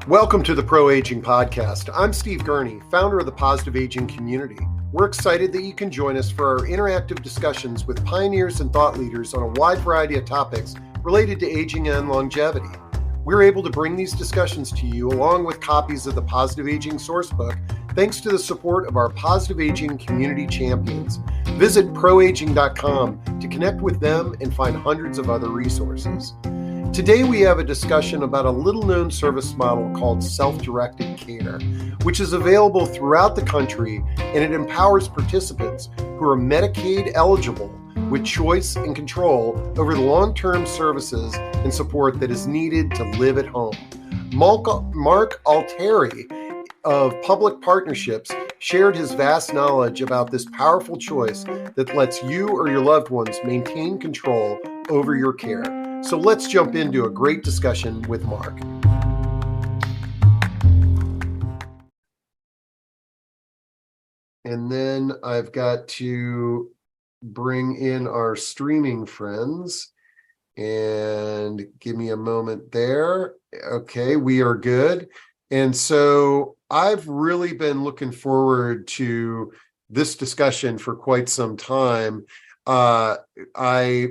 Welcome to the Pro Aging Podcast. I'm Steve Gurney, founder of the Positive Aging Community. We're excited that you can join us for our interactive discussions with pioneers and thought leaders on a wide variety of topics related to aging and longevity. We're able to bring these discussions to you along with copies of the Positive Aging Sourcebook thanks to the support of our Positive Aging Community Champions. Visit proaging.com to connect with them and find hundreds of other resources. Today we have a discussion about a little-known service model called self-directed care, which is available throughout the country, and it empowers participants who are Medicaid eligible with choice and control over the long-term services and support that is needed to live at home. Mark Altieri of Public Partnerships shared his vast knowledge about this powerful choice that lets you or your loved ones maintain control over your care. So let's jump into a great discussion with Mark. And then I've got to bring in our streaming friends and give me a moment there. Okay, we are good. And so I've really been looking forward to this discussion for quite some time. I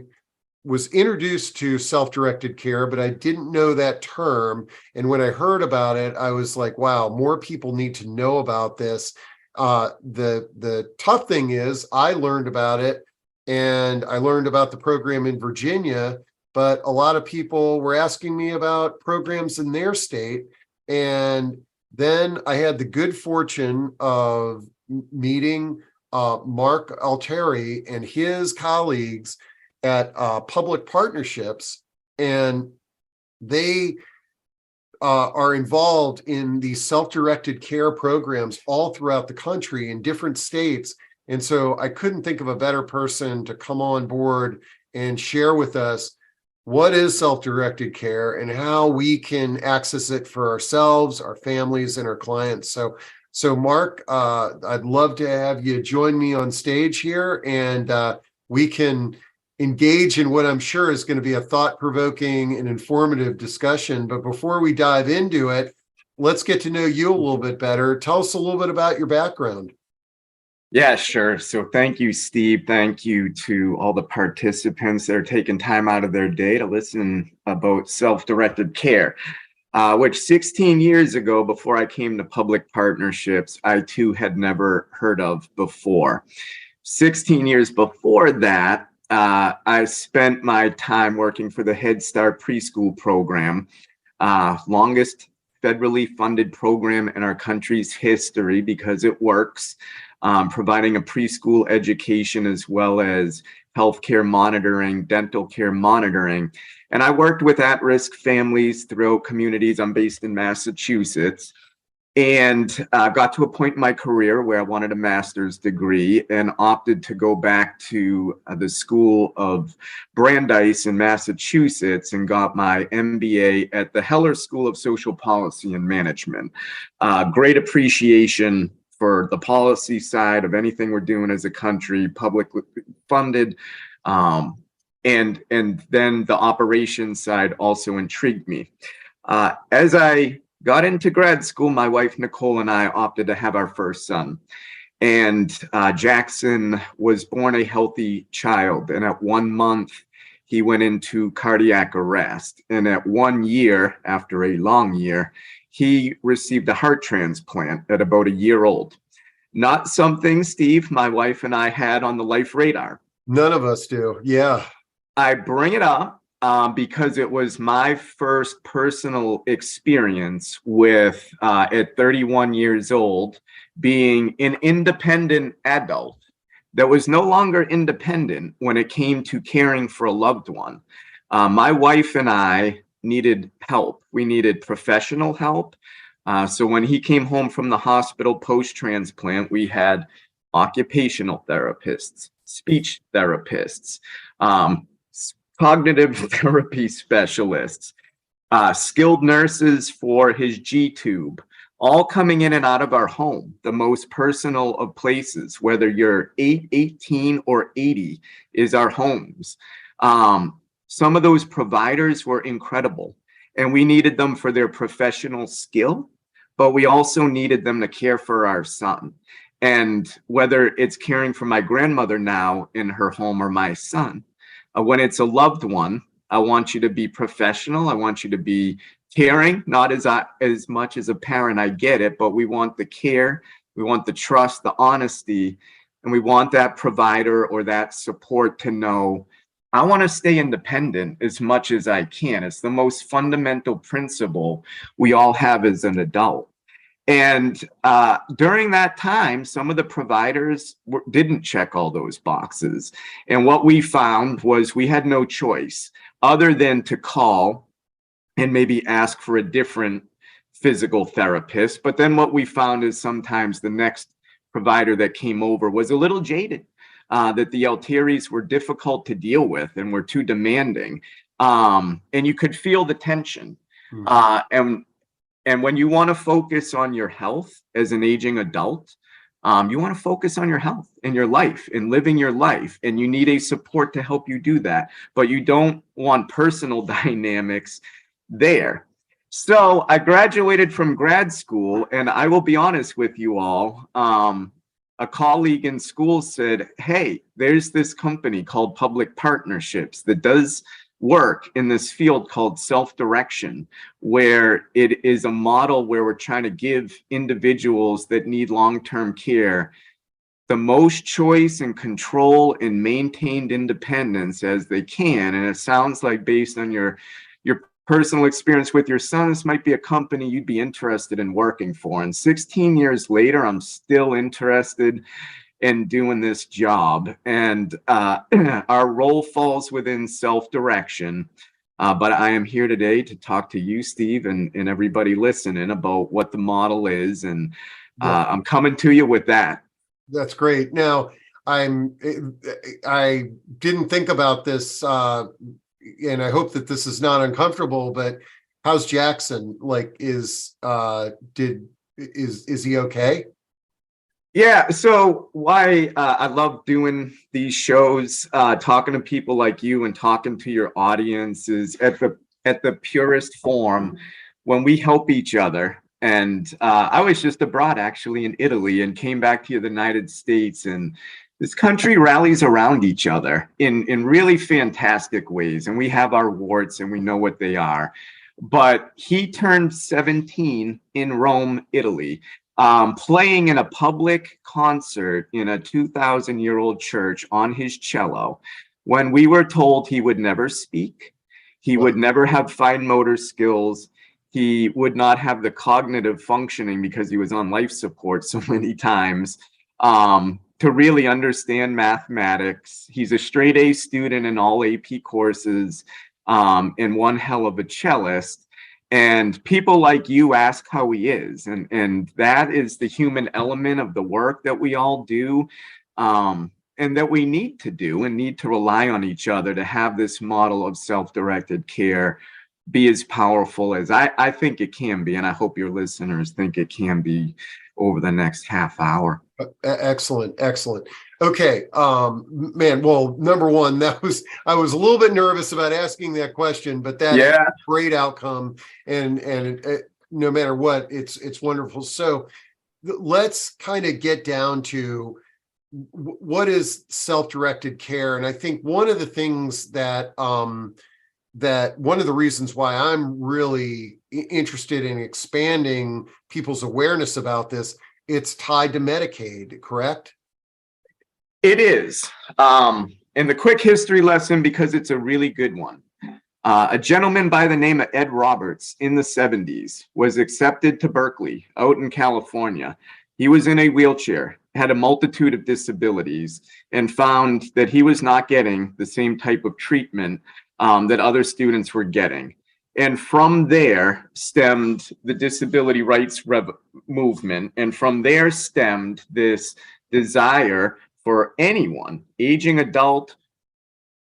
was introduced to self-directed care, but I didn't know that term. And when I heard about it, I was like, wow, more people need to know about this. The tough thing is I learned about it, and I learned about the program in Virginia, but a lot of people were asking me about programs in their state. And then I had the good fortune of meeting Mark Altieri and his colleagues at Public Partnerships, and they are involved in these self-directed care programs all throughout the country in different states. And so I couldn't think of a better person to come on board and share with us what is self-directed care and how we can access it for ourselves, our families, and our clients. So Mark, I'd love to have you join me on stage here, and we can engage in what I'm sure is going to be a thought-provoking and informative discussion. But before we dive into it, let's get to know you a little bit better. Tell us a little bit about your background. Yeah, sure. So thank you, Steve. Thank you to all the participants that are taking time out of their day to listen about self-directed care, which 16 years ago, before I came to Public Partnerships, I too had never heard of before. 16 years before that, I spent my time working for the Head Start preschool program, longest federally funded program in our country's history because it works, providing a preschool education as well as healthcare monitoring, dental care monitoring. And I worked with at-risk families throughout communities. I'm based in Massachusetts. And got to a point in my career where I wanted a master's degree and opted to go back to the School of Brandeis in Massachusetts and got my MBA at the Heller School of Social Policy and Management. Great appreciation for the policy side of anything we're doing as a country, publicly funded. And then the operations side also intrigued me. As I got into grad school, my wife, Nicole, and I opted to have our first son. And Jackson was born a healthy child. And at 1 month, he went into cardiac arrest. And at 1 year, after a long year, he received a heart transplant at about a year old. Not something, Steve, my wife and I had on the life radar. None of us do. Yeah. I bring it up because it was my first personal experience with, at 31 years old, being an independent adult that was no longer independent when it came to caring for a loved one. My wife and I needed help. We needed professional help. So when he came home from the hospital post-transplant, we had occupational therapists, speech therapists, cognitive therapy specialists, skilled nurses for his G-tube, all coming in and out of our home, the most personal of places, whether you're 8, 18, or 80, is our homes. Some of those providers were incredible. and we needed them for their professional skill, but we also needed them to care for our son. And whether it's caring for my grandmother now in her home or my son, when it's a loved one, I want you to be professional. I want you to be caring, not as much as a parent, I get it, but we want the care, we want the trust, the honesty, and we want that provider or that support to know, I want to stay independent as much as I can. It's the most fundamental principle we all have as an adult. And during that time, some of the providers didn't check all those boxes. And what we found was we had no choice other than to call and maybe ask for a different physical therapist. But then what we found is sometimes the next provider that came over was a little jaded, that the Altieris were difficult to deal with and were too demanding. And you could feel the tension. And when you want to focus on your health as an aging adult, you want to focus on your health and your life and living your life. And you need a support to help you do that. But you don't want personal dynamics there. So I graduated from grad school, and I will be honest with you all. A colleague in school said, hey, there's this company called Public Partnerships that does work in this field called self-direction, where it is a model where we're trying to give individuals that need long-term care the most choice and control and maintained independence as they can. And it sounds like, based on your personal experience with your son, this might be a company you'd be interested in working for. And 16 years later, I'm still interested in doing this job. And our role falls within self-direction. But I am here today to talk to you, Steve, and everybody listening about what the model is. And I'm coming to you with that. That's great. Now, I didn't think about this, and I hope that this is not uncomfortable, but how's Jackson? Like, is he okay? Yeah, so why I love doing these shows, talking to people like you and talking to your audience is at the purest form when we help each other. And I was just abroad actually in Italy and came back to the United States, and this country rallies around each other in really fantastic ways. And we have our warts and we know what they are. But he turned 17 in Rome, Italy. Playing in a public concert in a 2,000-year-old church on his cello, when we were told he would never speak, he would never have fine motor skills, he would not have the cognitive functioning because he was on life support so many times, to really understand mathematics. He's a straight A student in all AP courses, and one hell of a cellist. And people like you ask how he is. And that is the human element of the work that we all do, and that we need to do and need to rely on each other to have this model of self-directed care be as powerful as I think it can be. And I hope your listeners think it can be over the next half hour. Excellent. Okay. Man, well, number one, I was a little bit nervous about asking that question, but that's a great outcome. And no matter what, it's wonderful. So let's kind of get down to what is self-directed care. And I think one of the things that one of the reasons why I'm really interested in expanding people's awareness about this, it's tied to Medicaid, correct? It is. And the quick history lesson, because it's a really good one. A gentleman by the name of Ed Roberts in the 70s was accepted to Berkeley out in California. He was in a wheelchair, had a multitude of disabilities, and found that he was not getting the same type of treatment that other students were getting. And from there stemmed the disability rights movement. And from there stemmed this desire for anyone, aging adult,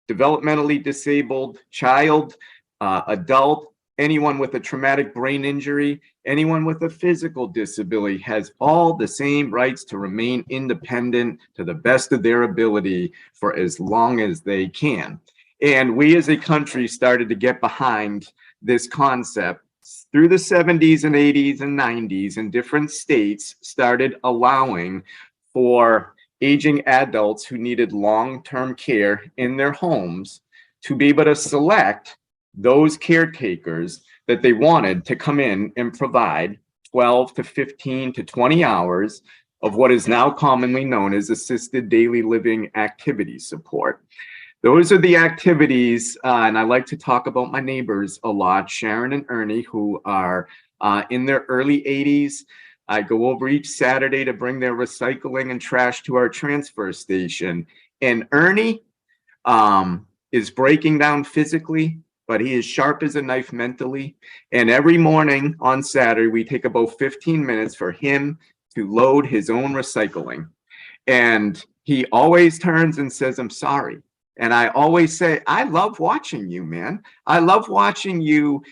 developmentally disabled, child, adult, anyone with a traumatic brain injury, anyone with a physical disability has all the same rights to remain independent to the best of their ability for as long as they can. And we as a country started to get behind this concept through the 70s and 80s and 90s, in different states started allowing for aging adults who needed long-term care in their homes to be able to select those caretakers that they wanted to come in and provide 12 to 15 to 20 hours of what is now commonly known as assisted daily living activity support. Those are the activities, and I like to talk about my neighbors a lot, Sharon and Ernie, who are in their early 80s. I go over each Saturday to bring their recycling and trash to our transfer station. And Ernie is breaking down physically, but he is sharp as a knife mentally. And every morning on Saturday, we take about 15 minutes for him to load his own recycling. And he always turns and says, "I'm sorry." And I always say, "I love watching you, man. I love watching you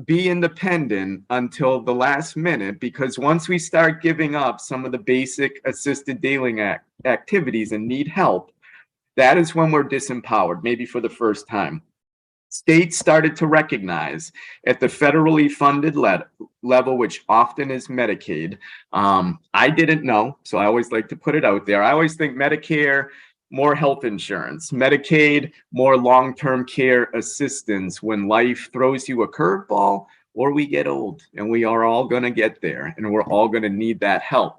be independent until the last minute, because once we start giving up some of the basic assisted daily activities and need help, that is when we're disempowered, maybe for the first time." States started to recognize at the federally funded level, which often is Medicaid. I didn't know, so I always like to put it out there. I always think Medicare, more health insurance, Medicaid, more long-term care assistance when life throws you a curveball or we get old, and we are all going to get there, and we're all going to need that help.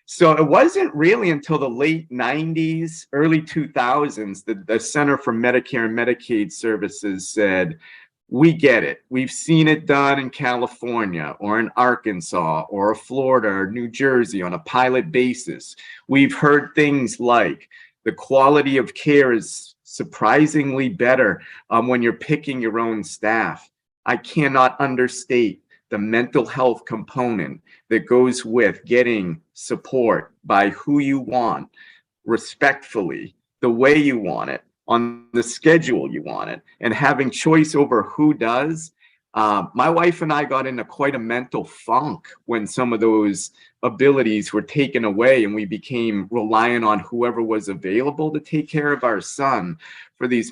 So it wasn't really until the late 90s, early 2000s that the Center for Medicare and Medicaid Services said, "We get it. We've seen it done in California or in Arkansas or Florida or New Jersey on a pilot basis. We've heard things like the quality of care is surprisingly better when you're picking your own staff. I cannot understate the mental health component that goes with getting support by who you want, respectfully, the way you want it, on the schedule you want it, and having choice over who does." My wife and I got into quite a mental funk when some of those abilities were taken away and we became reliant on whoever was available to take care of our son for these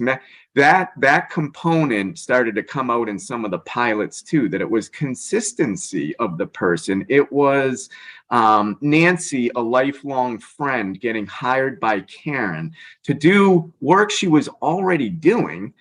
that component started to come out in some of the pilots too, that it was consistency of the person. It was Nancy, a lifelong friend, getting hired by Karen to do work she was already doing.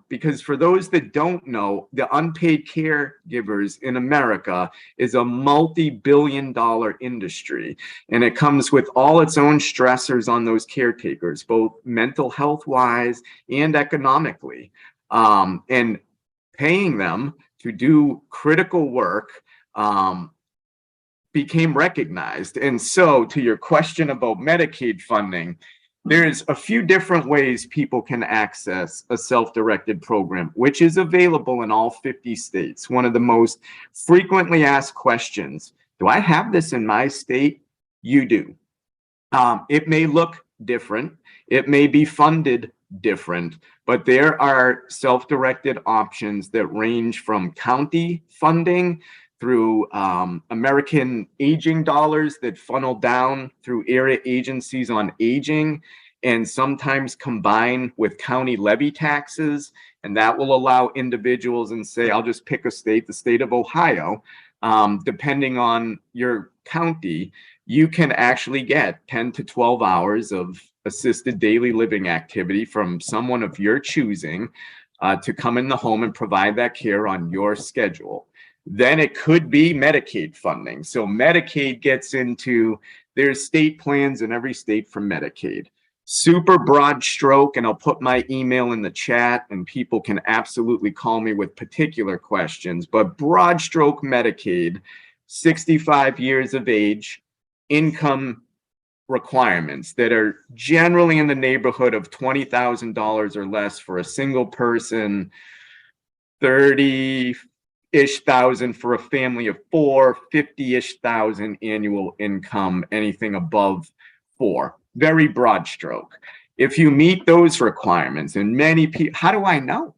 Because for those that don't know, the unpaid caregivers in America is a multi-billion-dollar industry, and it comes with all its own stressors on those caretakers, both mental health wise and economically. And paying them to do critical work became recognized. And so, to your question about Medicaid funding, there's a few different ways people can access a self-directed program, which is available in all 50 states. One of the most frequently asked questions, do I have this in my state? You do. It may look different. It may be funded different, but there are self-directed options that range from county funding through American aging dollars that funnel down through area agencies on aging, and sometimes combine with county levy taxes. And that will allow individuals, and say, I'll just pick a state, the state of Ohio, depending on your county, you can actually get 10 to 12 hours of assisted daily living activity from someone of your choosing to come in the home and provide that care on your schedule. Then it could be Medicaid funding. So Medicaid gets into, there's state plans in every state for Medicaid. Super broad stroke, and I'll put my email in the chat and people can absolutely call me with particular questions, but broad stroke Medicaid, 65 years of age, income requirements that are generally in the neighborhood of $20,000 or less for a single person, 30-ish thousand for a family of 4, 50-ish thousand annual income, anything above 4. Very broad stroke. If you meet those requirements, and many people, how do I know?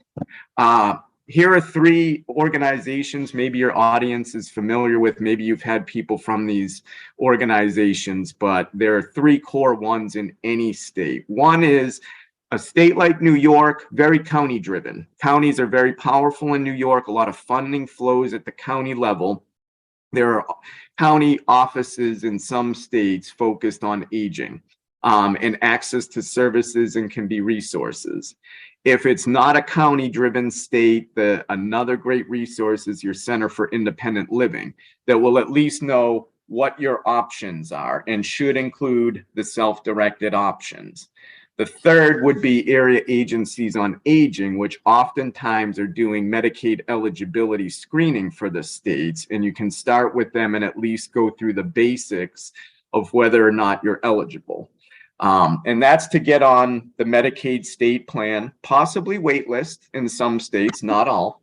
Here are 3 organizations maybe your audience is familiar with. Maybe you've had people from these organizations, but there are 3 core ones in any state. One is A state like New York, very county driven. Counties are very powerful in New York. A lot of funding flows at the county level. There are county offices in some states focused on aging and access to services and can be resources. If it's not a county driven state, another great resource is your Center for Independent Living that will at least know what your options are and should include the self-directed options. The third would be area agencies on aging, which oftentimes are doing Medicaid eligibility screening for the states. And you can start with them and at least go through the basics of whether or not you're eligible. And that's to get on the Medicaid state plan, possibly waitlist in some states, not all.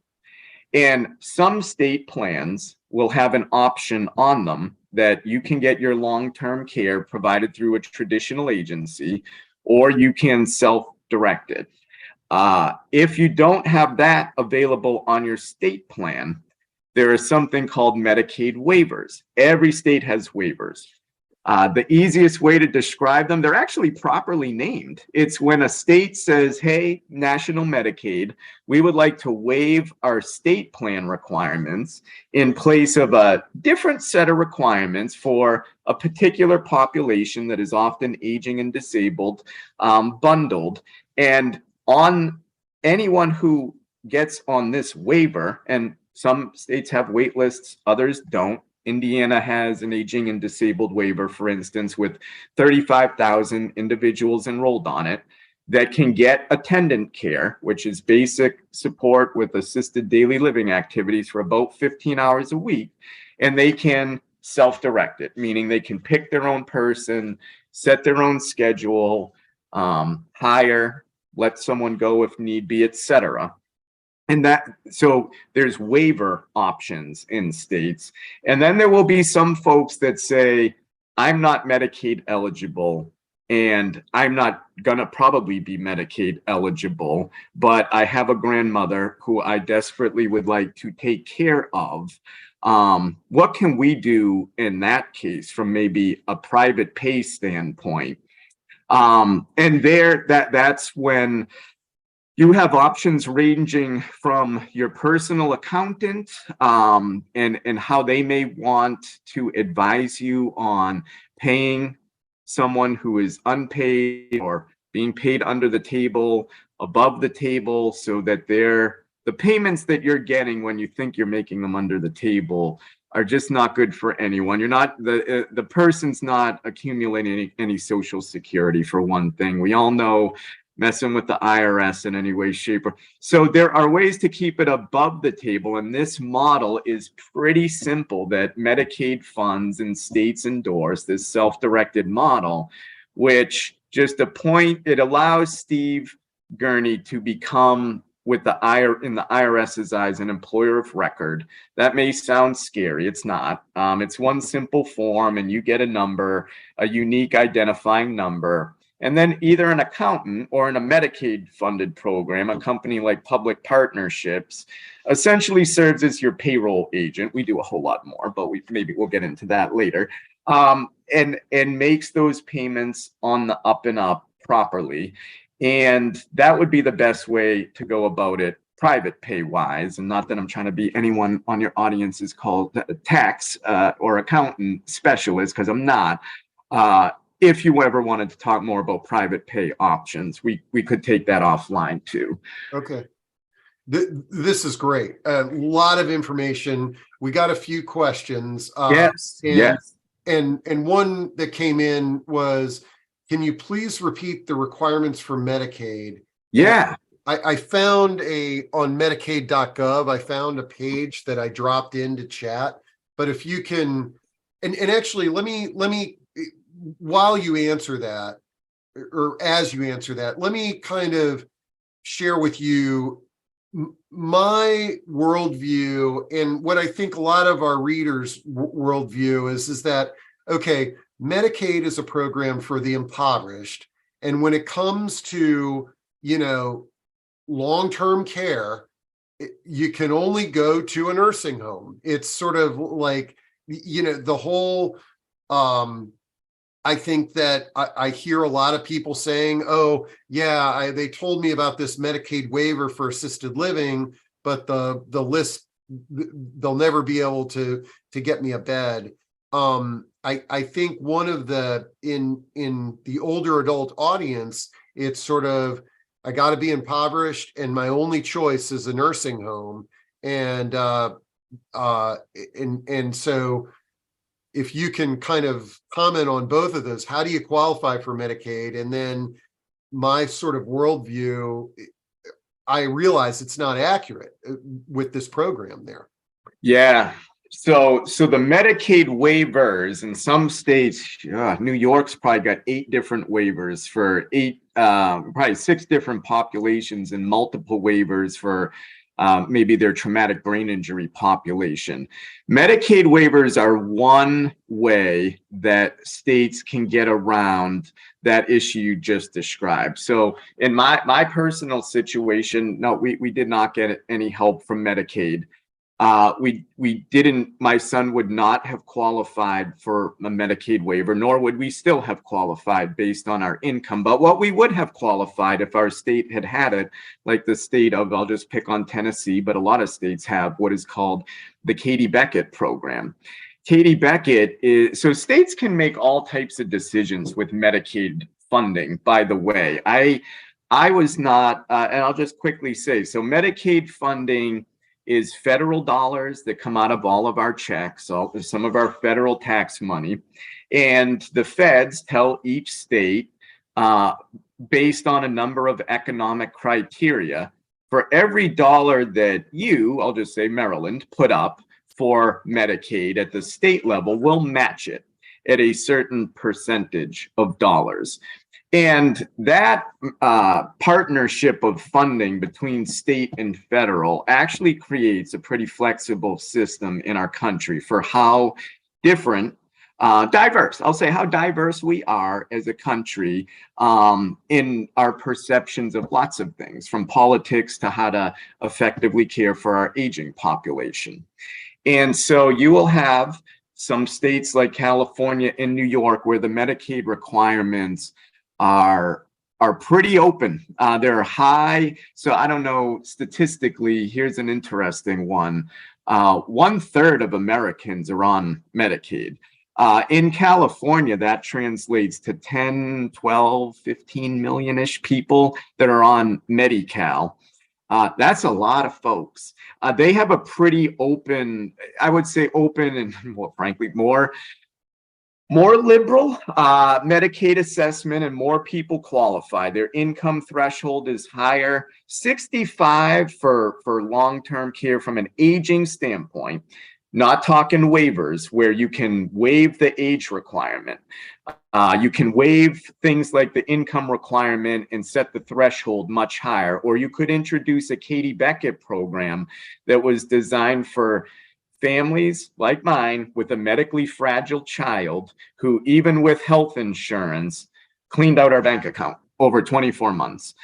And some state plans will have an option on them that you can get your long-term care provided through a traditional agency, or you can self-direct it. If you don't have that available on your state plan, there is something called Medicaid waivers. Every state has waivers. The easiest way to describe them, they're actually properly named. It's when a state says, hey, National Medicaid, we would like to waive our state plan requirements in place of a different set of requirements for a particular population that is often aging and disabled, bundled. And on anyone who gets on this waiver, and some states have wait lists, others don't. Indiana has an aging and disabled waiver, for instance, with 35,000 individuals enrolled on it that can get attendant care, which is basic support with assisted daily living activities for about 15 hours a week. And they can self-direct it, meaning they can pick their own person, set their own schedule, hire, let someone go if need be, etc. And so there's waiver options in states. And then there will be some folks that say, I'm not Medicaid eligible and I'm not gonna probably be Medicaid eligible, but I have a grandmother who I desperately would like to take care of. What can we do in that case from maybe a private pay standpoint? And that's when you have options ranging from your personal accountant and how they may want to advise you on paying someone who is unpaid or being paid under the table, above the table, so that the payments that you're getting when you think you're making them under the table are just not good for anyone. You're not, the person's not accumulating any Social Security, for one thing. We all know messing with the IRS in any way, shape, or so there are ways to keep it above the table. And this model is pretty simple that Medicaid funds and states endorse, this self-directed model, which it allows Steve Gurney to become, in the IRS's eyes, an employer of record. That may sound scary. It's not. It's one simple form and you get a number, a unique identifying number. And then either an accountant or in a Medicaid funded program, a company like Public Partnerships essentially serves as your payroll agent. We do a whole lot more, but maybe we'll get into that later. And makes those payments on the up and up properly. And that would be the best way to go about it, private pay wise. And not that I'm trying to be anyone on your audience is called tax or accountant specialist, because I'm not. If you ever wanted to talk more about private pay options, we could take that offline too. Okay. This is great. A lot of information. We got a few questions. Yes. And one that came in was, can you please repeat the requirements for Medicaid? Yeah. I found on Medicaid.gov, I found a page that I dropped into chat. But if you can, and actually, let me while you answer that, or as you answer that, let me kind of share with you my worldview and what I think a lot of our readers' worldview is that, okay, Medicaid is a program for the impoverished. And when it comes to, long-term care, you can only go to a nursing home. It's sort of like, the whole, I think that I hear a lot of people saying, oh, yeah, they told me about this Medicaid waiver for assisted living, but the list, they'll never be able to get me a bed. I think one of the, in the older adult audience, it's sort of, I got to be impoverished and my only choice is a nursing home. And so if you can kind of comment on both of those, how do you qualify for Medicaid? And then my sort of worldview, I realize it's not accurate with this program there. Yeah. So the Medicaid waivers in some states, New York's probably got 8 different waivers for probably 6 different populations and multiple waivers for maybe their traumatic brain injury population. Medicaid waivers are one way that states can get around that issue you just described. So in my personal situation, no, we did not get any help from Medicaid. We didn't, my son would not have qualified for a Medicaid waiver, nor would we still have qualified based on our income. But what we would have qualified if our state had it, like the state of, I'll just pick on Tennessee, but a lot of states have what is called the Katie Beckett program. Katie Beckett is, so states can make all types of decisions with Medicaid funding, by the way. I was not, and I'll just quickly say, so Medicaid funding is federal dollars that come out of all of our checks, some of our federal tax money. And the feds tell each state, based on a number of economic criteria, for every dollar that you, I'll just say Maryland, put up for Medicaid at the state level, we'll match it at a certain percentage of dollars. And that partnership of funding between state and federal actually creates a pretty flexible system in our country for how different, diverse, I'll say how diverse we are as a country in our perceptions of lots of things, from politics to how to effectively care for our aging population. And so you will have some states like California and New York where the Medicaid requirements are pretty open. They're high. So I don't know, statistically, here's an interesting one. 1/3 of Americans are on Medicaid. In California, that translates to 10, 12, 15 million-ish people that are on Medi-Cal. That's a lot of folks. They have a pretty open, I would say open and, well, frankly, more liberal Medicaid assessment, and more people qualify. Their income threshold is higher. 65 for long-term care from an aging standpoint, not talking waivers where you can waive the age requirement. You can waive things like the income requirement and set the threshold much higher, or you could introduce a Katie Beckett program that was designed for families like mine with a medically fragile child who, even with health insurance, cleaned out our bank account over 24 months.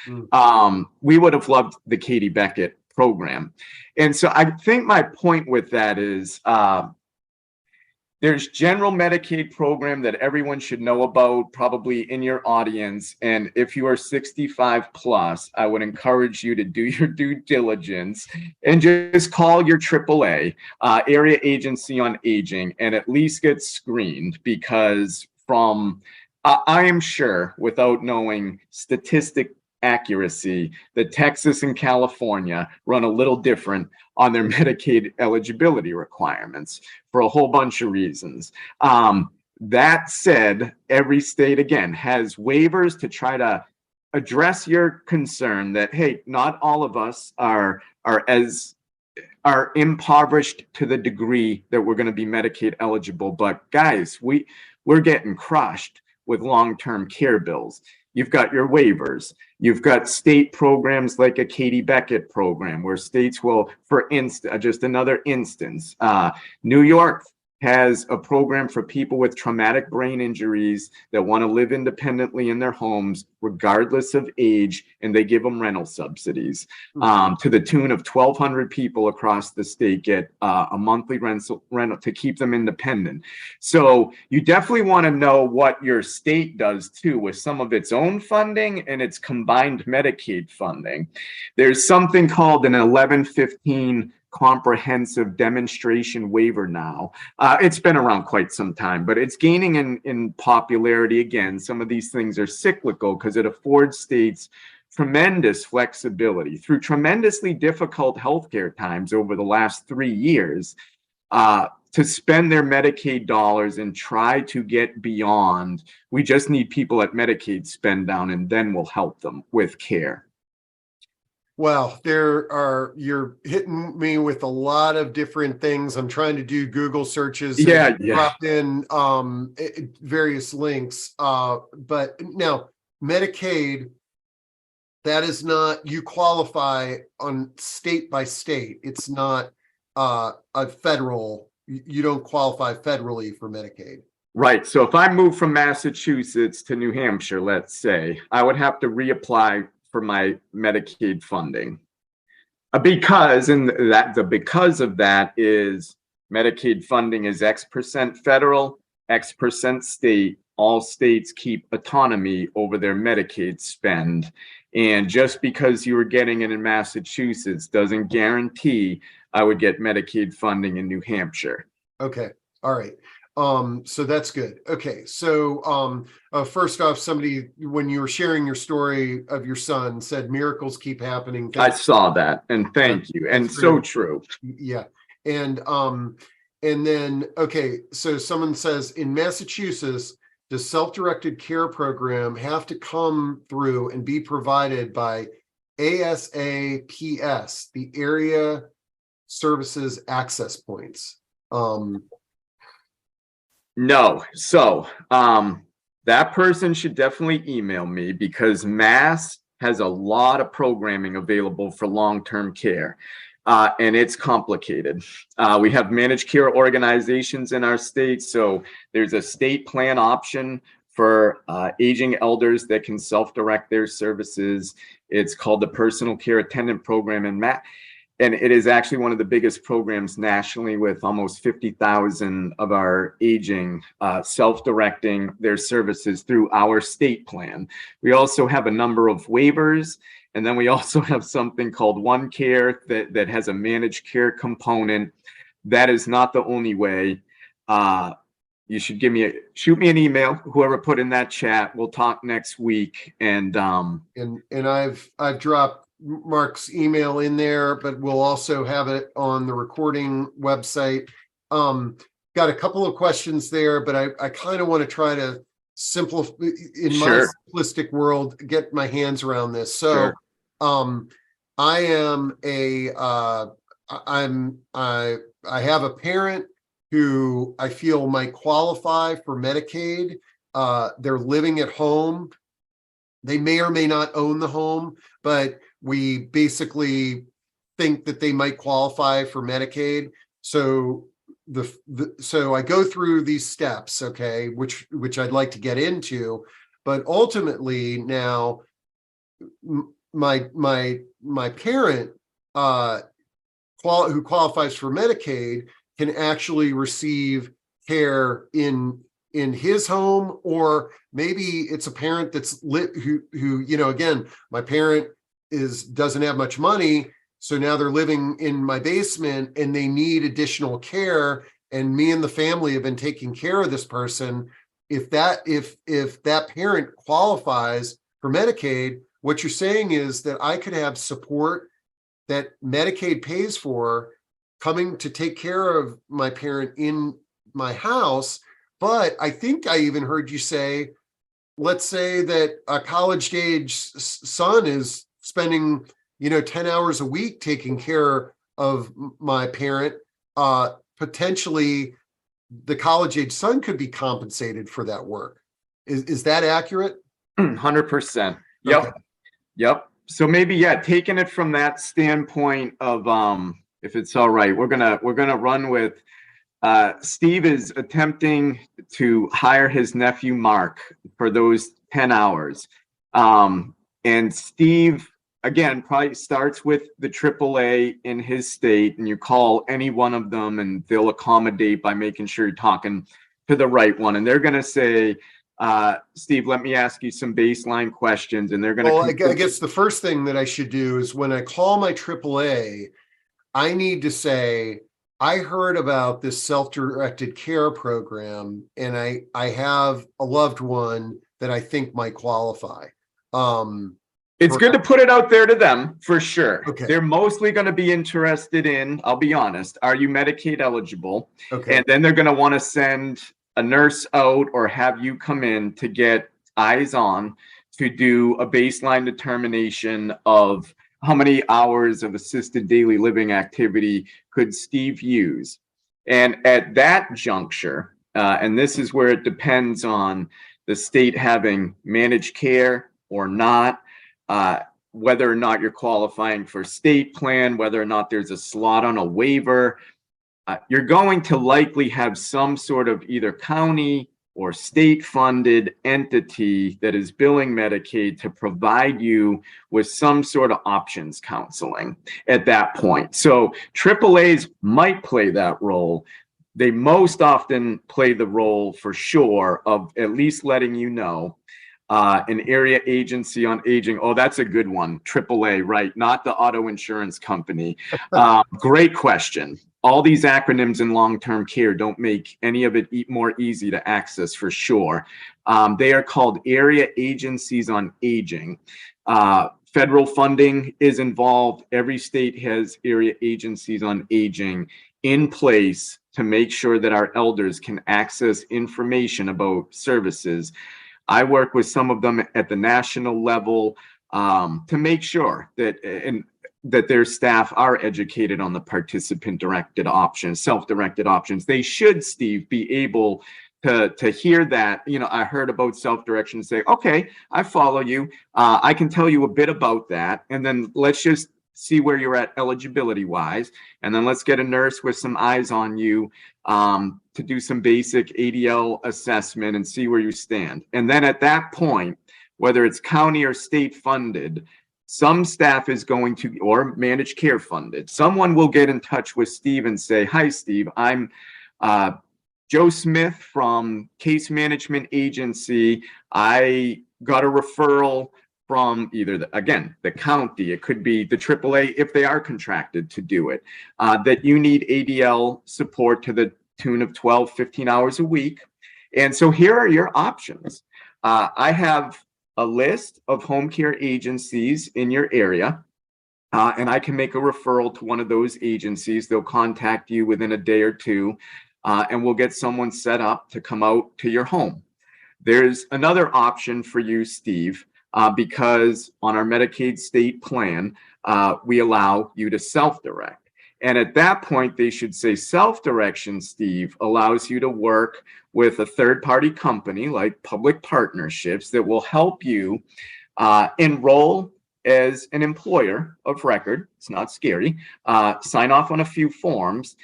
We would have loved the Katie Beckett program. And so I think my point with that is there's general Medicaid program that everyone should know about, probably in your audience. And if you are 65 plus, I would encourage you to do your due diligence and just call your AAA, Area Agency on Aging, and at least get screened, because from, I am sure, without knowing statistic accuracy, that Texas and California run a little different on their Medicaid eligibility requirements for a whole bunch of reasons. That said, every state, again, has waivers to try to address your concern that, hey, not all of us are impoverished to the degree that we're going to be Medicaid eligible. But guys, we're getting crushed with long-term care bills. You've got your waivers. You've got state programs like a Katie Beckett program where states will, for instance, just another instance, New York has a program for people with traumatic brain injuries that want to live independently in their homes, regardless of age, and they give them rental subsidies to the tune of 1,200 people across the state get a monthly rental to keep them independent. So you definitely want to know what your state does too with some of its own funding and its combined Medicaid funding. There's something called an 1115 comprehensive demonstration waiver now. It's been around quite some time, but it's gaining in popularity again. Some of these things are cyclical because it affords states tremendous flexibility through tremendously difficult healthcare times over the last 3 years to spend their Medicaid dollars and try to get beyond. We just need people at Medicaid spend down, and then we'll help them with care. Well, you're hitting me with a lot of different things. I'm trying to do Google searches. Yeah. Dropped in various links. But now Medicaid, that is not, you qualify on state by state. It's not a federal, you don't qualify federally for Medicaid. Right. So if I move from Massachusetts to New Hampshire, let's say, I would have to reapply for my Medicaid funding. Because of that is Medicaid funding is X% federal, X% state. All states keep autonomy over their Medicaid spend. And just because you were getting it in Massachusetts doesn't guarantee I would get Medicaid funding in New Hampshire. Okay. All right. So that's good. Okay. So, first off, somebody, when you were sharing your story of your son, said miracles keep happening. I saw that, and thank you. And so true. Yeah. And then, okay. So someone says in Massachusetts, the self-directed care program have to come through and be provided by ASAPS, the Area Services Access Points. No. So that person should definitely email me because Mass has a lot of programming available for long-term care. And it's complicated. We have managed care organizations in our state. So there's a state plan option for aging elders that can self-direct their services. It's called the Personal Care Attendant Program. And it is actually one of the biggest programs nationally with almost 50,000 of our aging self-directing their services through our state plan. We also have a number of waivers. And then we also have something called One Care that has a managed care component. That is not the only way. You should shoot me an email, whoever put in that chat. We'll talk next week. And I've dropped Mark's email in there, but we'll also have it on the recording website. Got a couple of questions there, but I kind of want to try to simplify in my simplistic world, get my hands around this. So, I have a parent who I feel might qualify for Medicaid. They're living at home. They may or may not own the home, but we basically think that they might qualify for Medicaid. So so I go through these steps, okay, which I'd like to get into, but ultimately now my parent who qualifies for Medicaid can actually receive care in his home, or maybe it's a parent that's who again, my parent doesn't have much money, so now they're living in my basement and they need additional care, and me and the family have been taking care of this person. If that parent qualifies for Medicaid, what you're saying is that I could have support that Medicaid pays for coming to take care of my parent in my house. But I think I even heard you say, let's say that a college-age son is spending, 10 hours a week taking care of my parent. Potentially, the college-age son could be compensated for that work. Is that accurate? 100%. Yep. Okay. Yep. So maybe, taking it from that standpoint of, if it's all right, we're gonna run with Steve is attempting to hire his nephew Mark for those 10 hours. And Steve, again, probably starts with the AAA in his state, and you call any one of them and they'll accommodate by making sure you're talking to the right one. And they're going to say, Steve, let me ask you some baseline questions. And they're going to. Well, I guess the first thing that I should do is when I call my AAA, I need to say, I heard about this self-directed care program, and I have a loved one that I think might qualify. It's good to put it out there to them for sure. Okay. They're mostly going to be interested in, I'll be honest, are you Medicaid eligible? Okay. And then they're going to want to send a nurse out or have you come in to get eyes on to do a baseline determination of how many hours of assisted daily living activity could Steve use. And at that juncture, and this is where it depends on the state having managed care or not, whether or not you're qualifying for state plan, whether or not there's a slot on a waiver, you're going to likely have some sort of either county or state-funded entity that is billing Medicaid to provide you with some sort of options counseling at that point. So AAAs might play that role. They most often play the role for sure of at least letting you know. An area agency on aging. Oh, that's a good one. AAA, right? Not the auto insurance company. Great question. All these acronyms in long-term care don't make any of it more easy to access for sure. They are called area agencies on aging. Federal funding is involved. Every state has area agencies on aging in place to make sure that our elders can access information about services. I work with some of them at the national level to make sure that their staff are educated on the participant-directed options, self-directed options. They should, Steve, be able to hear that. You know, I heard about self-direction and say, okay, I follow you. I can tell you a bit about that. And then let's just see where you're at eligibility-wise. And then let's get a nurse with some eyes on you to do some basic ADL assessment and see where you stand. And then at that point, whether it's county or state funded, some staff is going to, or managed care funded, someone will get in touch with Steve and say, hi, Steve, I'm Joe Smith from Case Management Agency. I got a referral from either, the county, it could be the AAA if they are contracted to do it, that you need ADL support to the tune of 12, 15 hours a week. And so here are your options. I have a list of home care agencies in your area, and I can make a referral to one of those agencies. They'll contact you within a day or two, and we'll get someone set up to come out to your home. There's another option for you, Steve, because on our Medicaid state plan, we allow you to self-direct. And at that point, they should say self-direction, Steve, allows you to work with a third-party company like public partnerships that will help you enroll as an employer of record. It's not scary. Sign off on a few forms.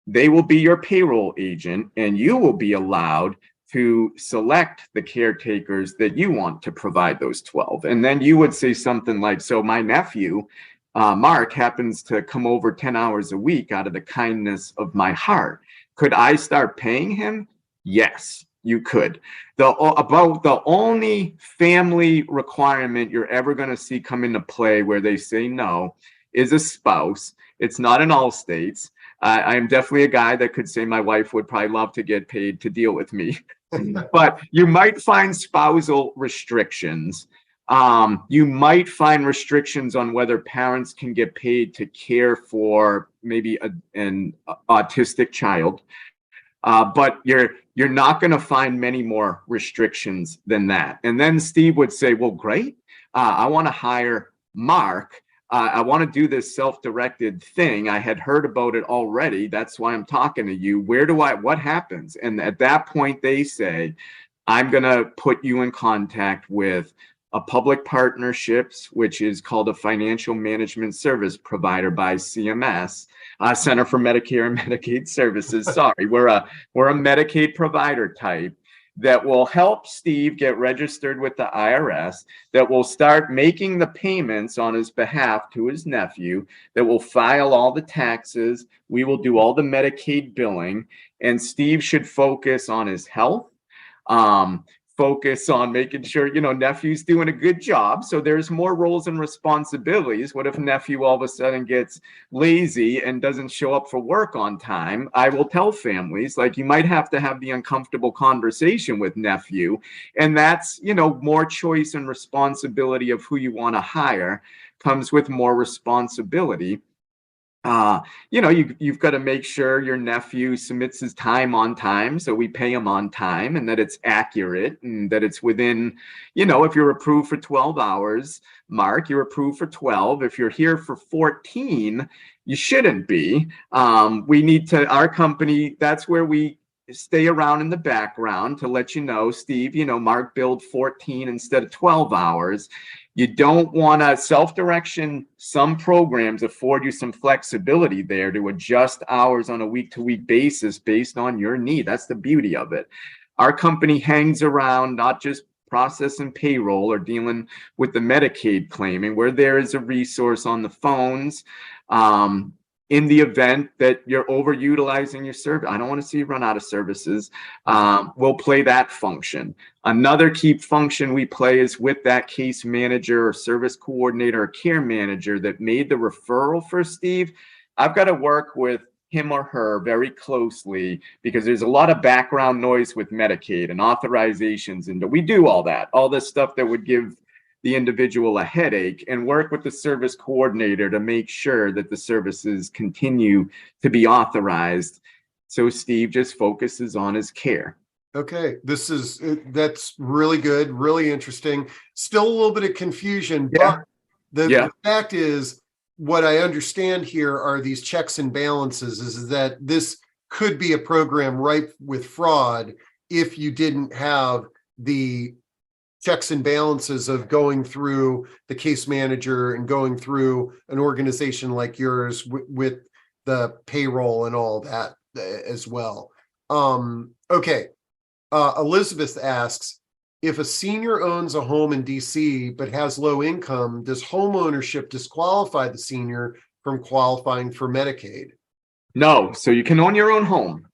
They will be your payroll agent, and you will be allowed to select the caretakers that you want to provide those 12. And then you would say something like, so my nephew, Mark, happens to come over 10 hours a week out of the kindness of my heart. Could I start paying him? Yes, you could. About the only family requirement you're ever going to see come into play where they say no is a spouse. It's not in all states. I am definitely a guy that could say my wife would probably love to get paid to deal with me. But you might find spousal restrictions. You might find restrictions on whether parents can get paid to care for maybe an autistic child. But you're not going to find many more restrictions than that. And then Steve would say, well, great. I want to hire Mark. I want to do this self-directed thing. I had heard about it already. That's why I'm talking to you. What happens? And at that point, they say, I'm going to put you in contact with a public partnerships, which is called a financial management service provider by CMS, Center for Medicare and Medicaid Services. Sorry, we're a Medicaid provider type that will help Steve get registered with the IRS, that will start making the payments on his behalf to his nephew, that will file all the taxes. We will do all the Medicaid billing, and Steve should focus on his health, focus on making sure, nephew's doing a good job. So there's more roles and responsibilities. What if nephew all of a sudden gets lazy and doesn't show up for work on time? I will tell families, like, you might have to have the uncomfortable conversation with nephew. And that's, more choice and responsibility of who you want to hire comes with more responsibility. You've got to make sure your nephew submits his time on time, so we pay him on time, and that it's accurate, and that it's within, if you're approved for 12 hours, Mark, you're approved for 12. If you're here for 14, you shouldn't be. We need to, our company, that's where we stay around in the background to let you know, Steve, Mark billed 14 instead of 12 hours. You don't want to self-direction. Some programs afford you some flexibility there to adjust hours on a week-to-week basis based on your need. That's the beauty of it. Our company hangs around, not just processing payroll or dealing with the Medicaid claiming, where there is a resource on the phones. In the event that you're overutilizing your service, I don't want to see you run out of services. We'll play that function. Another key function we play is with that case manager or service coordinator or care manager that made the referral for Steve. I've got to work with him or her very closely, because there's a lot of background noise with Medicaid and authorizations, and we do all this stuff that would give the individual a headache, and work with the service coordinator to make sure that the services continue to be authorized. So Steve just focuses on his care. Okay, that's really good, really interesting. Still a little bit of confusion, Yeah. but the fact is, what I understand here are these checks and balances, is that this could be a program ripe with fraud if you didn't have the checks and balances of going through the case manager and going through an organization like yours with the payroll and all that as well. Okay. Elizabeth asks, if a senior owns a home in DC but has low income, does home ownership disqualify the senior from qualifying for Medicaid? No. So you can own your own home.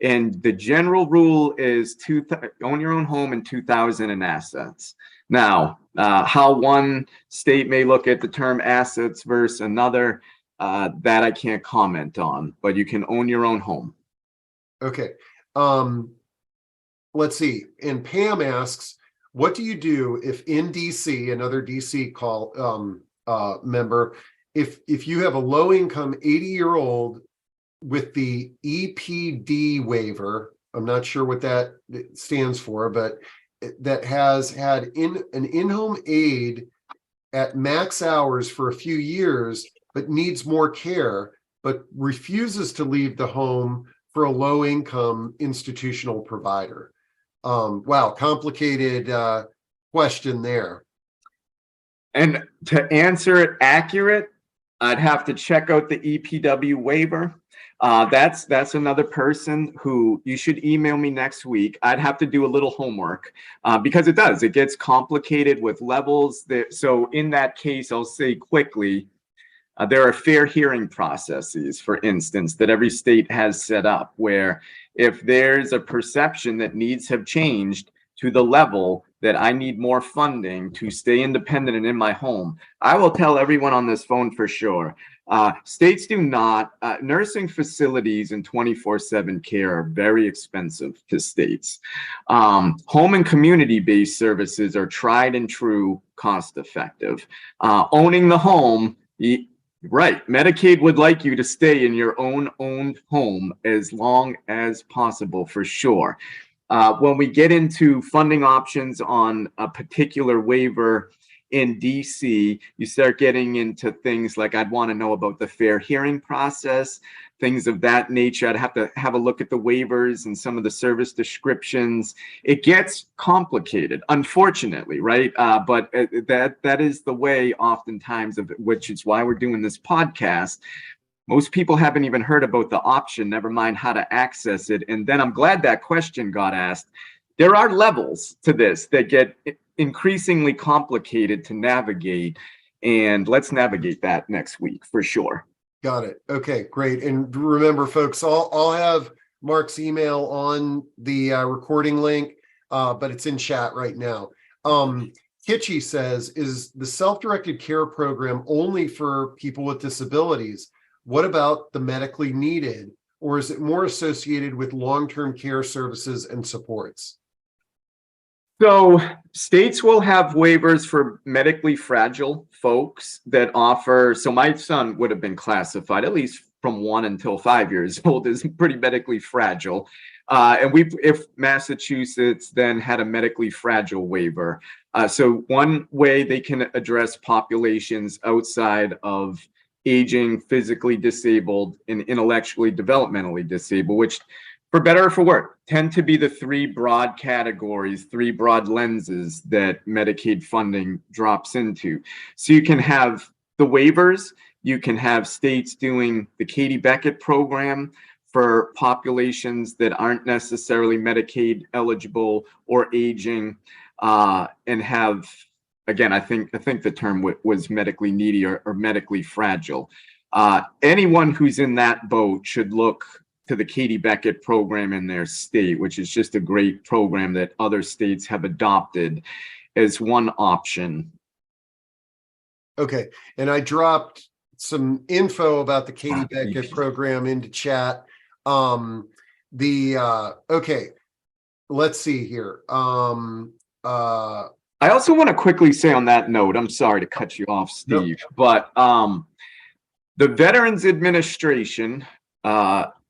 And the general rule is own your own home and 2,000 in assets. Now, how one state may look at the term assets versus another, that I can't comment on, but you can own your own home. Okay. Let's see. And Pam asks, what do you do if in DC, another DC member, if you have a low income 80-year-old with the EPD waiver, I'm not sure what that stands for, but that has had an in-home aide at max hours for a few years, but needs more care, but refuses to leave the home for a low-income institutional provider. Wow, complicated question there. And to answer it accurate, I'd have to check out the EPW waiver. That's another person who you should email me next week. I'd have to do a little homework because it gets complicated with levels. So in that case, I'll say quickly, there are fair hearing processes, for instance, that every state has set up, where if there's a perception that needs have changed to the level that I need more funding to stay independent and in my home, I will tell everyone on this phone for sure. States do not, nursing facilities and 24/7 care are very expensive to states. Home and community-based services are tried and true, cost effective. Owning the home, right, Medicaid would like you to stay in your own owned home as long as possible, for sure. When we get into funding options on a particular waiver, in DC, you start getting into things like I'd want to know about the fair hearing process, things of that nature. I'd have to have a look at the waivers and some of the service descriptions. It gets complicated, unfortunately, right? But that is the way oftentimes, of which is why we're doing this podcast. Most people haven't even heard about the option, never mind how to access it. And then I'm glad that question got asked. There are levels to this that get increasingly complicated to navigate, and let's navigate that next week for sure. Got it. Okay, great. And remember, folks, I'll have Mark's email on the recording link, but it's in chat right now. Kitchy says, is the self-directed care program only for people with disabilities? What about the medically needed, or is it more associated with long-term care services and supports? So states will have waivers for medically fragile folks that offer. So my son would have been classified, at least from 1 until 5 years old, as pretty medically fragile. And if Massachusetts then had a medically fragile waiver. So one way they can address populations outside of aging, physically disabled, and intellectually developmentally disabled, which, for better or for worse, tend to be the 3 broad categories, 3 broad lenses that Medicaid funding drops into. So you can have the waivers, you can have states doing the Katie Beckett program for populations that aren't necessarily Medicaid eligible or aging, and have, again, I think the term was medically needy or medically fragile. Anyone who's in that boat should look to the Katie Beckett program in their state, which is just a great program that other states have adopted as one option. Okay, and I dropped some info about the Katie Beckett program into chat. Okay, let's see here. I also want to quickly say on that note, I'm sorry to cut you off, Steve, nope. but the Veterans Administration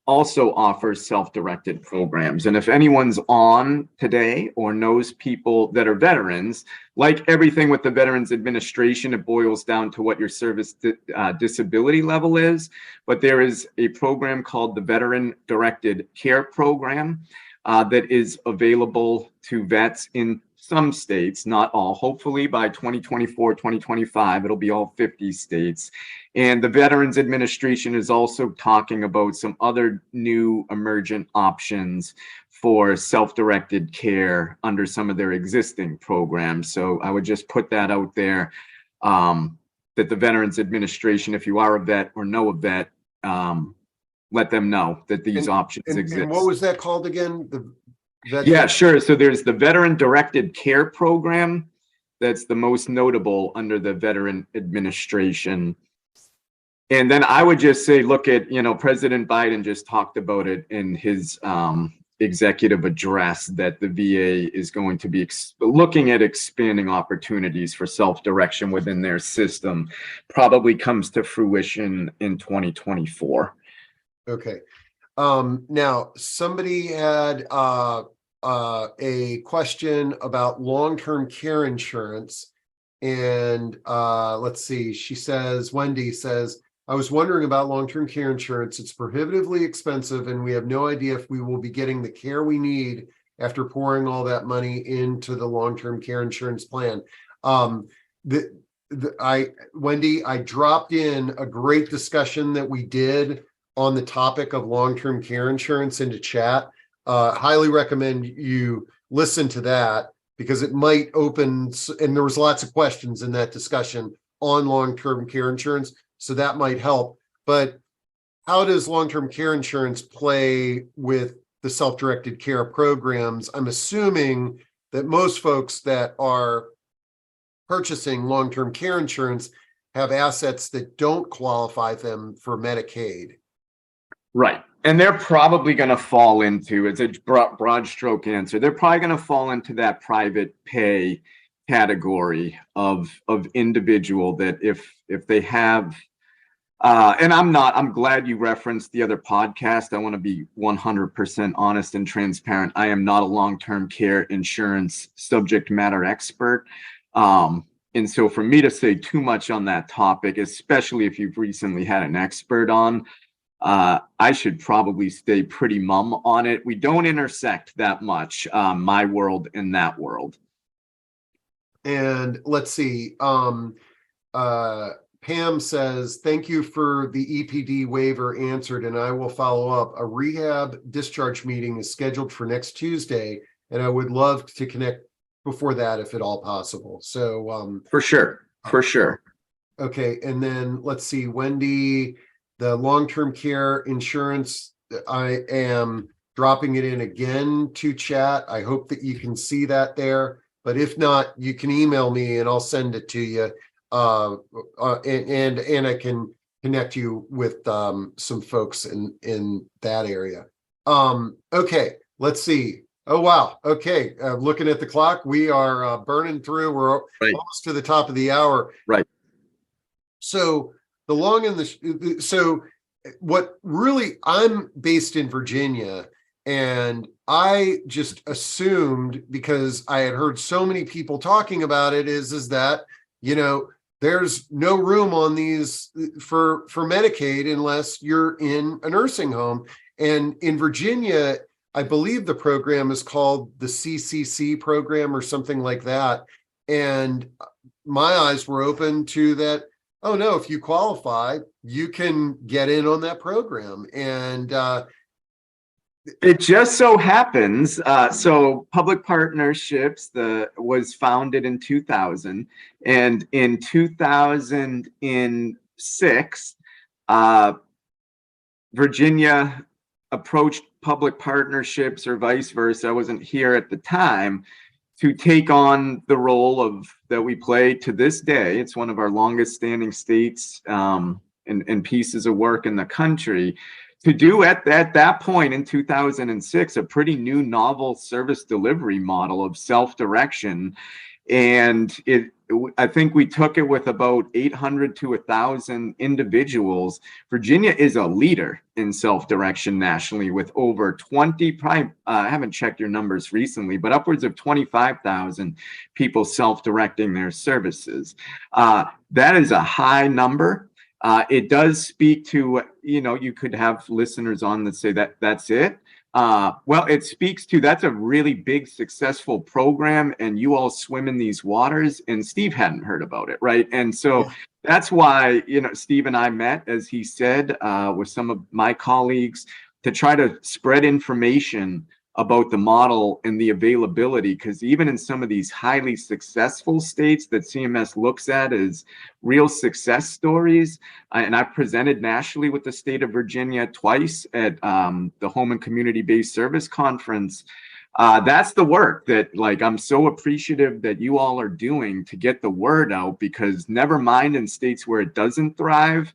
also offers self-directed programs. And if anyone's on today or knows people that are veterans, like everything with the Veterans Administration, it boils down to what your service disability level is. But there is a program called the Veteran Directed Care Program that is available to vets in some states, not all. Hopefully by 2024, 2025, it'll be all 50 states. And the Veterans Administration is also talking about some other new emergent options for self-directed care under some of their existing programs. So I would just put that out there, that the Veterans Administration, if you are a vet or know a vet, let them know that these options exist. And what was that called again? Yeah, sure. So there's the Veteran Directed Care Program. That's the most notable under the Veteran Administration. And then I would just say, look at, President Biden just talked about it in his executive address, that the VA is going to be looking at expanding opportunities for self-direction within their system. Probably comes to fruition in 2024. Okay. Now, somebody had a question about long-term care insurance. And let's see, Wendy says, I was wondering about long-term care insurance. It's prohibitively expensive, and we have no idea if we will be getting the care we need after pouring all that money into the long-term care insurance plan. Wendy, I dropped in a great discussion that we did on the topic of long-term care insurance into chat. Highly recommend you listen to that, because it might open, and there was lots of questions in that discussion on long-term care insurance, so that might help. But how does long-term care insurance play with the self-directed care programs? I'm assuming that most folks that are purchasing long-term care insurance have assets that don't qualify them for Medicaid. Right. And they're probably going to fall into, it's a broad stroke answer, they're probably going to fall into that private pay category of individual that if they have, and I'm glad you referenced the other podcast. I want to be 100% honest and transparent. I am not a long-term care insurance subject matter expert. And so for me to say too much on that topic, especially if you've recently had an expert on, I should probably stay pretty mum on it. We don't intersect that much, my world and that world. And let's see. Pam says, thank you for the EPD waiver answered, and I will follow up. A rehab discharge meeting is scheduled for next Tuesday, and I would love to connect before that if at all possible. So for sure. Okay, and then let's see, Wendy, the long-term care insurance, I am dropping it in again to chat. I hope that you can see that there, but if not, you can email me and I'll send it to you. And I can connect you with some folks in that area. Okay, let's see. Oh wow. Okay, looking at the clock, we are burning through. We're almost to the top of the hour. Right. So the long and the so what really, I'm based in Virginia, and I just assumed, because I had heard so many people talking about it, is that, you know, there's no room on these for Medicaid unless you're in a nursing home. And in Virginia, I believe the program is called the CCC program or something like that. And my eyes were open to that. Oh no, if you qualify, you can get in on that program. And it just so happens, so Public Partnerships was founded in 2000, and in 2006, Virginia approached Public Partnerships, or vice versa, I wasn't here at the time, to take on the role that we play to this day. It's one of our longest standing states and pieces of work in the country, to do at that point in 2006 a pretty new novel service delivery model of self-direction. And I think we took it with about 800 to 1,000 individuals. Virginia is a leader in self-direction nationally, with over 20, probably, I haven't checked your numbers recently, but upwards of 25,000 people self-directing their services. That is a high number. It does speak to, you know, you could have listeners on that say that that's it. Well, it speaks to, that's a really big, successful program, and you all swim in these waters, and Steve hadn't heard about it, right? And so that's why, you know, Steve and I met, as he said, with some of my colleagues, to try to spread information about the model and the availability, because even in some of these highly successful states that CMS looks at as real success stories, and I've presented nationally with the state of Virginia twice at the Home and Community-Based Service Conference. That's the work that, like, I'm so appreciative that you all are doing to get the word out, because never mind in states where it doesn't thrive,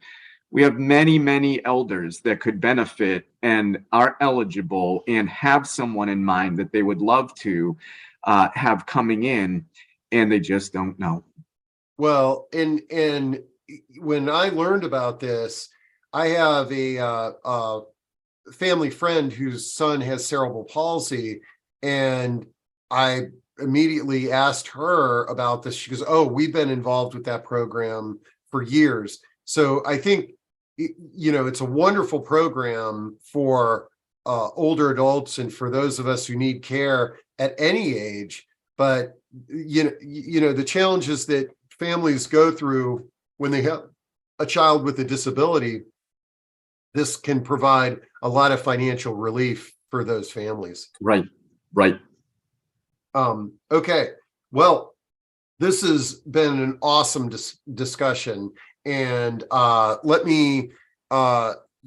we have many, many elders that could benefit and are eligible and have someone in mind that they would love to have coming in, and they just don't know. Well, and when I learned about this, I have a family friend whose son has cerebral palsy, and I immediately asked her about this. She goes, "Oh, we've been involved with that program for years." So I think, you know, it's a wonderful program for older adults and for those of us who need care at any age. But you know, the challenges that families go through when they have a child with a disability, this can provide a lot of financial relief for those families. Right. Okay. Well, this has been an awesome discussion. And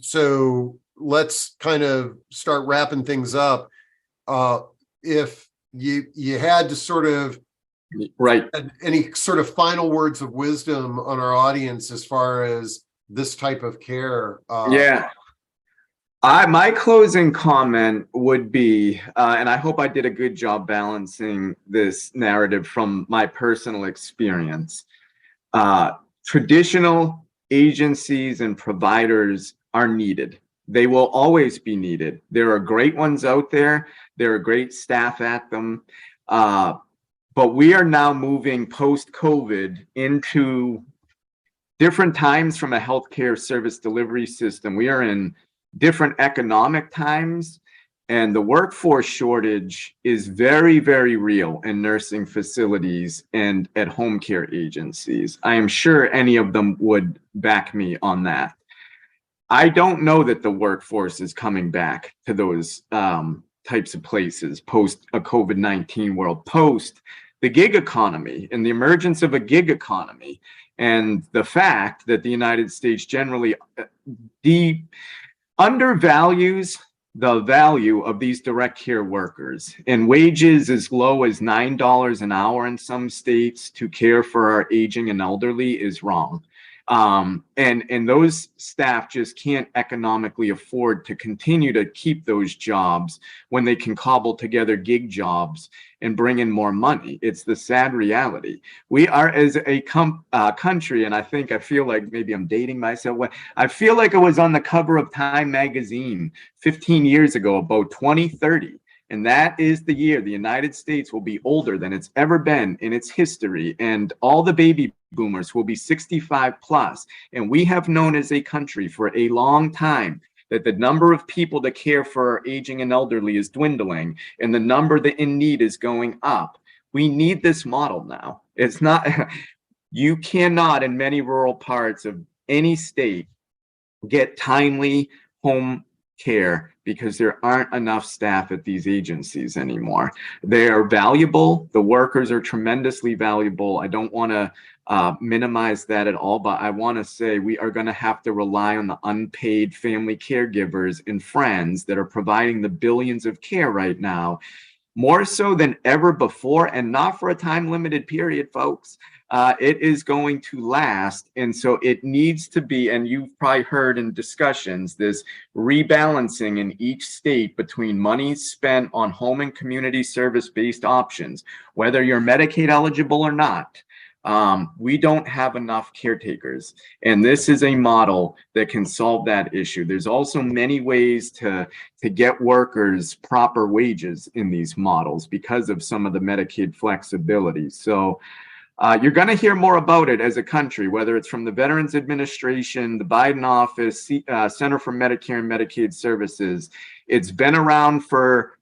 so let's kind of start wrapping things up. If you had to sort of, any sort of final words of wisdom on our audience as far as this type of care. My closing comment would be, and I hope I did a good job balancing this narrative from my personal experience. Traditional agencies and providers are needed. They will always be needed. There are great ones out there. There are great staff at them. but we are now moving post-COVID into different times from a healthcare service delivery system. We are in different economic times, and the workforce shortage is very, very real in nursing facilities and at home care agencies. I am sure any of them would back me on that. I don't know that the workforce is coming back to those types of places post a COVID-19 world, post the gig economy and the emergence of a gig economy, and the fact that the United States generally undervalues the value of these direct care workers, and wages as low as $9 an hour in some states to care for our aging and elderly is wrong. And those staff just can't economically afford to continue to keep those jobs when they can cobble together gig jobs and bring in more money. It's the sad reality. We are, as a country, and I feel like maybe I'm dating myself. I feel like I was on the cover of Time magazine 15 years ago about 2030. And that is the year the United States will be older than it's ever been in its history. And all the baby boomers will be 65 plus. And we have known as a country for a long time that the number of people to care for our aging and elderly is dwindling, and the number that in need is going up. We need this model now. It's not, you cannot in many rural parts of any state get timely home care because there aren't enough staff at these agencies anymore. They are valuable. The workers are tremendously valuable. I don't want to minimize that at all, but I want to say we are going to have to rely on the unpaid family caregivers and friends that are providing the billions of care right now, more so than ever before, and not for a time-limited period, folks. It is going to last, and so it needs to be, and you've probably heard in discussions, this rebalancing in each state between money spent on home and community service-based options, whether you're Medicaid eligible or not. We don't have enough caretakers, and this is a model that can solve that issue. There's also many ways to get workers proper wages in these models because of some of the Medicaid flexibility. So you're going to hear more about it as a country, whether it's from the Veterans Administration, the Biden office, Center for Medicare and Medicaid Services. It's been around for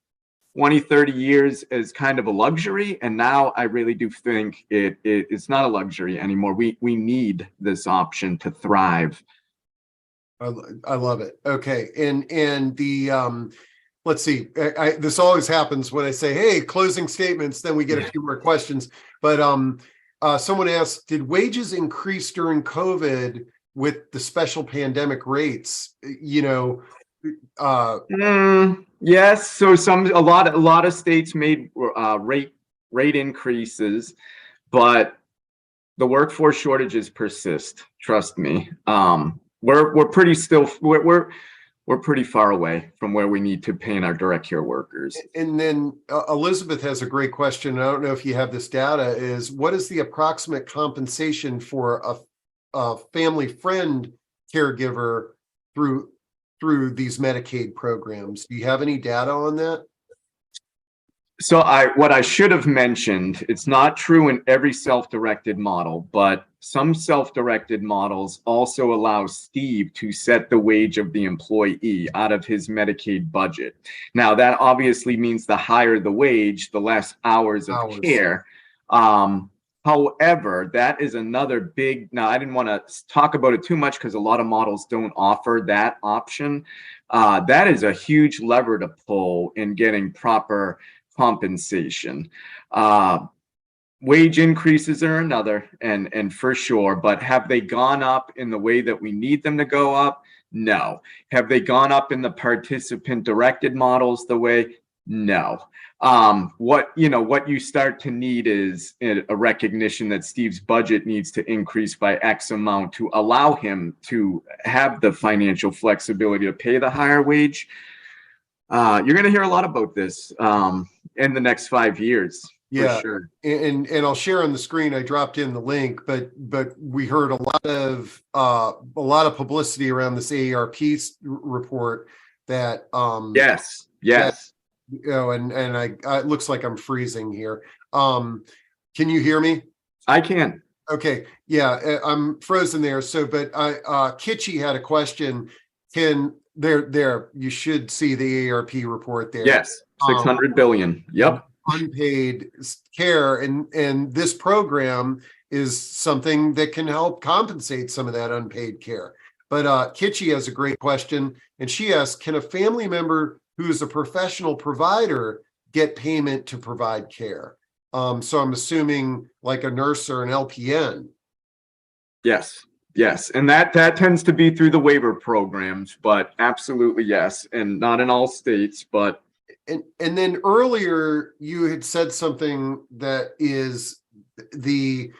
20, 30 years as kind of a luxury. And now I really do think it's not a luxury anymore. We need this option to thrive. I love it. Okay. And the, let's see, this always happens when I say, hey, closing statements, then we get a few more questions. But someone asked, did wages increase during COVID with the special pandemic rates? Yes. So a lot of states made rate increases, but the workforce shortages persist. Trust me. We're pretty far away from where we need to pay our direct care workers. And then Elizabeth has a great question. I don't know if you have this data, is what is the approximate compensation for a family friend caregiver through these Medicaid programs? Do you have any data on that? So what I should have mentioned, it's not true in every self-directed model, but some self-directed models also allow Steve to set the wage of the employee out of his Medicaid budget. Now, that obviously means the higher the wage, the less hours of care. However, that is another big, now I didn't want to talk about it too much because a lot of models don't offer that option. That is a huge lever to pull in getting proper compensation. Wage increases are another, and for sure, but have they gone up in the way that we need them to go up? No. Have they gone up in the participant directed models the way? No. What you start to need is a recognition that Steve's budget needs to increase by X amount to allow him to have the financial flexibility to pay the higher wage. You're going to hear a lot about this in the next 5 years. Yeah, for sure. And I'll share on the screen. I dropped in the link, but we heard a lot of publicity around this AARP report that yes. that, and it looks like I'm freezing here. Can you hear me? I can. Okay, yeah, I'm frozen there. So, but Kitschy had a question. There, you should see the ARP report there. Yes, 600 billion. Yep. Unpaid care, and this program is something that can help compensate some of that unpaid care. But Kitschy has a great question, and she asks, can a family member who is a professional provider get payment to provide care? So I'm assuming like a nurse or an LPN. Yes. Yes. And that tends to be through the waiver programs, but absolutely yes. And not in all states, but. And then earlier you had said something that is you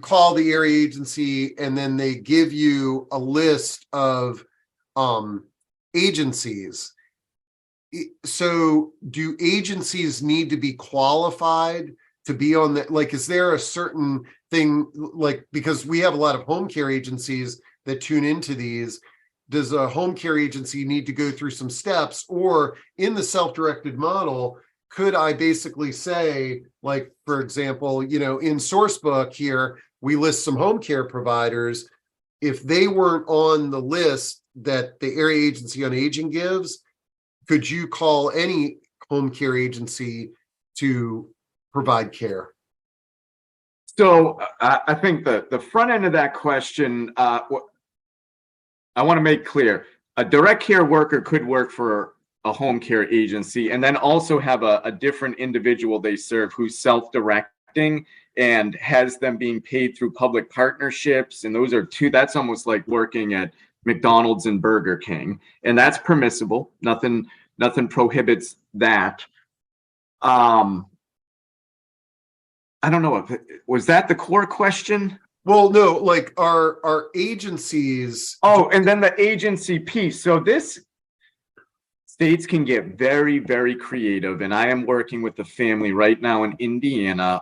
call the area agency and then they give you a list of agencies. So do agencies need to be qualified to be on that? Like, is there a certain thing, like, because we have a lot of home care agencies that tune into these, does a home care agency need to go through some steps? Or in the self-directed model, could I basically say, like, for example, in Sourcebook here, we list some home care providers. If they weren't on the list that the area agency on aging gives, could you call any home care agency to provide care? So I think the front end of that question, I want to make clear, a direct care worker could work for a home care agency and then also have a different individual they serve who's self-directing and has them being paid through public partnerships. And those are two, that's almost like working at McDonald's and Burger King, and that's permissible. Nothing prohibits that. I don't know if was that the core question. Well, no, like our agencies. Oh, and then the agency piece. So this states can get very, very creative, and I am working with a family right now in Indiana,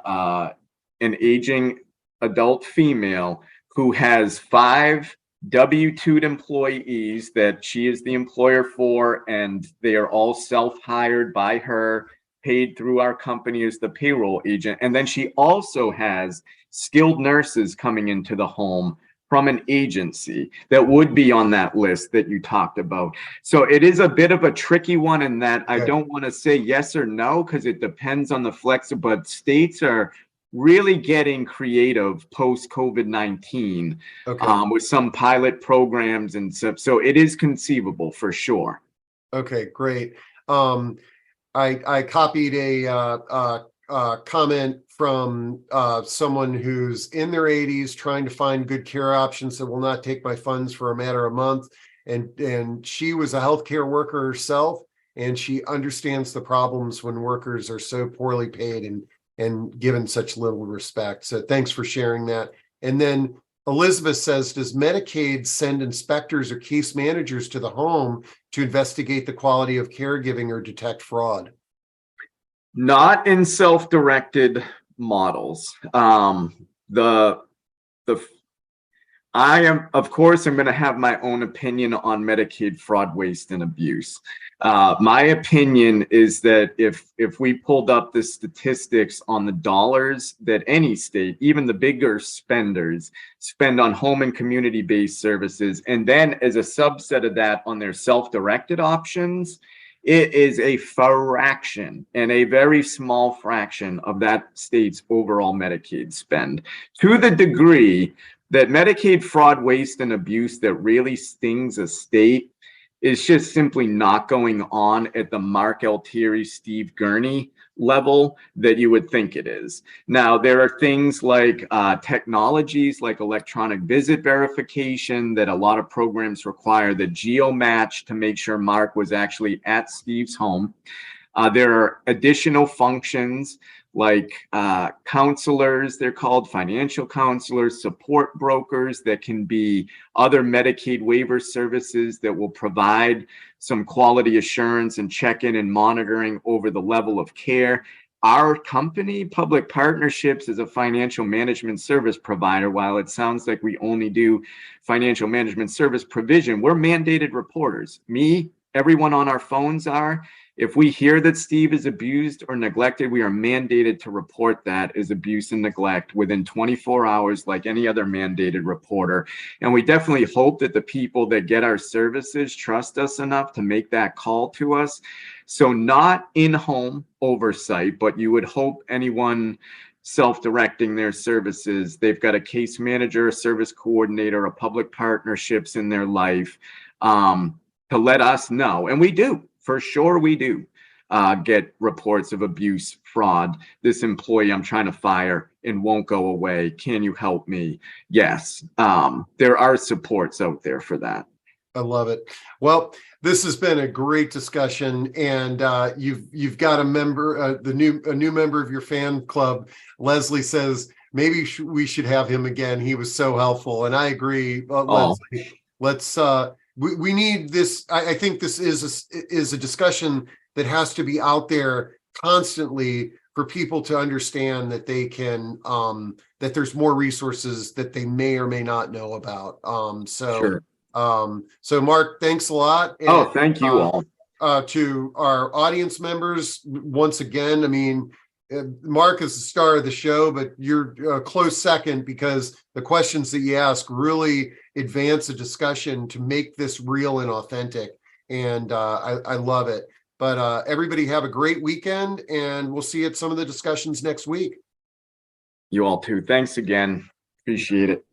an aging adult female who has 5 W-2'd employees that she is the employer for, and they are all self-hired by her, paid through our company as the payroll agent. And then she also has skilled nurses coming into the home from an agency that would be on that list that you talked about. So it is a bit of a tricky one in that I don't want to say yes or no because it depends on the flex, but states are really getting creative post COVID-19 with some pilot programs and stuff. So it is conceivable for sure. Okay, great. I copied a comment from someone who's in their 80s trying to find good care options that will not take my funds for a matter of a month. And she was a healthcare worker herself, and she understands the problems when workers are so poorly paid and given such little respect. So thanks for sharing that. And then Elizabeth says, does Medicaid send inspectors or case managers to the home to investigate the quality of caregiving or detect fraud? Not in self-directed models. I am, of course, I'm going to have my own opinion on Medicaid fraud, waste, and abuse. My opinion is that if we pulled up the statistics on the dollars that any state, even the bigger spenders, spend on home and community-based services, and then as a subset of that on their self-directed options, it is a fraction and a very small fraction of that state's overall Medicaid spend. To the degree that Medicaid fraud, waste, and abuse that really stings a state is just simply not going on at the Mark Altieri, Steve Gurney level that you would think it is. Now, there are things like technologies like electronic visit verification that a lot of programs require, the geo-match to make sure Mark was actually at Steve's home. There are additional functions like counselors, they're called financial counselors, support brokers that can be other Medicaid waiver services that will provide some quality assurance and check-in and monitoring over the level of care. Our company, Public Partnerships, is a financial management service provider. While it sounds like we only do financial management service provision, we're mandated reporters. Me, everyone on our phones are, If we hear that Steve is abused or neglected, we are mandated to report that as abuse and neglect within 24 hours, like any other mandated reporter. And we definitely hope that the people that get our services trust us enough to make that call to us. So not in-home oversight, but you would hope anyone self-directing their services, they've got a case manager, a service coordinator, a public partnerships in their life, to let us know. And we do. For sure, we do get reports of abuse, fraud. This employee I'm trying to fire and won't go away. Can you help me? Yes, there are supports out there for that. I love it. Well, this has been a great discussion, and you've got a member, a new member of your fan club. Leslie says maybe we should have him again. He was so helpful, and I agree. Leslie, let's. We need this. I think this is a discussion that has to be out there constantly for people to understand that they can that there's more resources that they may or may not know about. Sure. So Mark, thanks a lot. And, thank you all. To our audience members, once again, I mean, Mark is the star of the show, but you're a close second because the questions that you ask really advance the discussion to make this real and authentic. And I love it. But everybody have a great weekend, and we'll see you at some of the discussions next week. You all too. Thanks again. Appreciate it.